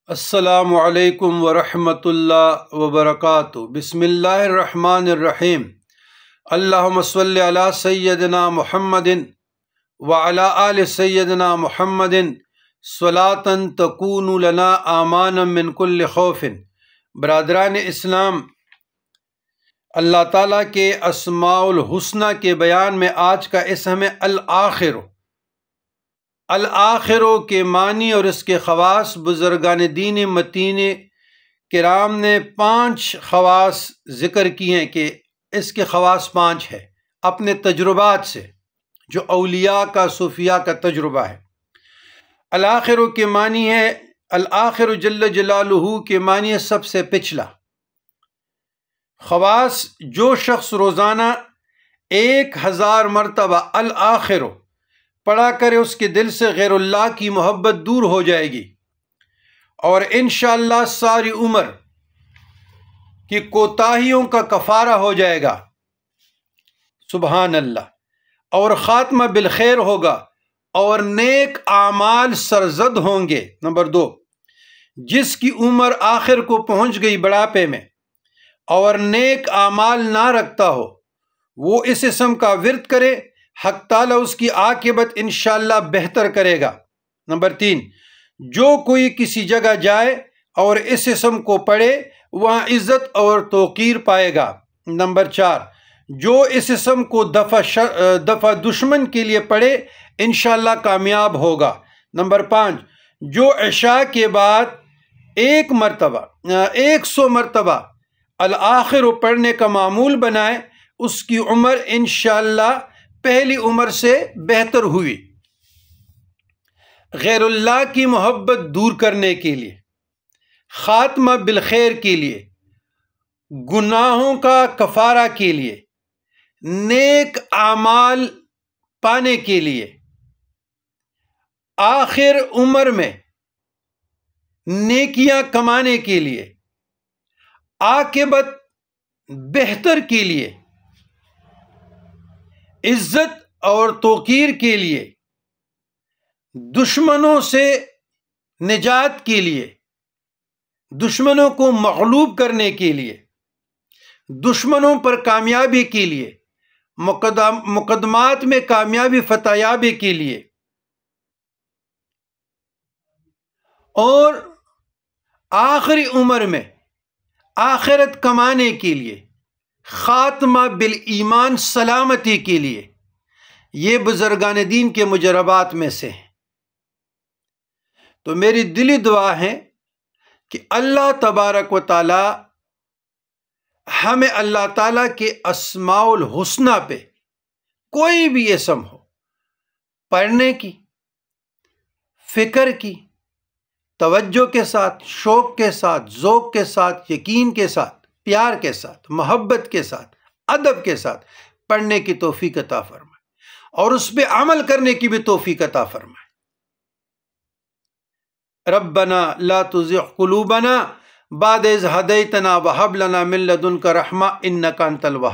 السلام علیکم ورحمۃ اللہ وبرکاتہ۔ بسم اللہ الرحمن الرحیم۔ اللہم صلی علی سیدنا محمد وعلی آل سیدنا محمد صلاۃ تکون لنا امانا من کل خوف۔ برادران اسلام، اللہ تعالیٰ کے اسماء الحسنہ کے بیان میں آج کا اسم ہے الآخر۔ الآخر کے معنی اور اس کے خواص بزرگان دین متین کرام نے 5 خواص ذکر کیے ہیں کہ اس کے خواص 5 ہے اپنے تجربات سے، جو اولیاء کا صوفیاء کا تجربہ ہے۔ الآخر کے معنی ہے، الآخر جل جلالہ کے معنی ہے سب سے پچھلا۔ خواص: جو شخص روزانہ 1000 مرتبہ الآخر پڑھا کرے اس کے دل سے غیر اللہ کی محبت دور ہو جائے گی اور انشاءاللہ ساری عمر کی کوتاہیوں کا کفارہ ہو جائے گا۔ سبحان اللہ۔ اور خاتمہ بالخیر ہوگا اور نیک اعمال سرزد ہوں گے۔ نمبر 2، جس کی عمر آخر کو پہنچ گئی بڑھاپے میں اور نیک اعمال نہ رکھتا ہو، وہ اس اسم کا ورد کرے، حق تعالیٰ اس کی عاقبت انشاءاللہ بہتر کرے گا۔ نمبر 3، جو کوئی کسی جگہ جائے اور اس اسم کو پڑھے وہاں عزت اور توقیر پائے گا۔ نمبر 4، جو اس اسم کو دفع دشمن کے لیے پڑھے انشاءاللہ کامیاب ہوگا۔ نمبر 5، جو عشاء کے بعد 100 مرتبہ الآخر پڑھنے کا معمول بنائے، اس کی عمر انشاءاللہ پہلی عمر سے بہتر ہوئی۔ غیر اللہ کی محبت دور کرنے کے لیے، خاتمہ بالخیر کے لیے، گناہوں کا کفارہ کے لیے، نیک اعمال پانے کے لیے، آخر عمر میں نیکیاں کمانے کے لیے، عاقبت بہتر کے لیے، عزت اور توقیر کے لیے، دشمنوں سے نجات کے لیے، دشمنوں کو مغلوب کرنے کے لیے، دشمنوں پر کامیابی کے لیے، مقدمات میں کامیابی فتح یابی کے لیے، اور آخری عمر میں آخرت کمانے کے لیے، خاتمہ بالایمان سلامتی کے لیے، یہ بزرگان دین کے مجربات میں سے ہیں۔ تو میری دلی دعا ہے کہ اللہ تبارک و تعالی ہمیں اللہ تعالیٰ کے اسماء الحسنہ پہ کوئی بھی اسم ہو پڑھنے کی، فکر کی، توجہ کے ساتھ، شوق کے ساتھ، ذوق کے ساتھ، یقین کے ساتھ، پیار کے ساتھ، محبت کے ساتھ، ادب کے ساتھ پڑھنے کی توفیق عطا فرمائے اور اس پہ عمل کرنے کی بھی توفیق عطا فرمائے۔ ربنا لا تزغ قلوبنا بعد اذ ہدیتنا وہب لنا من لدنک رحمہ انک انت الوہاب۔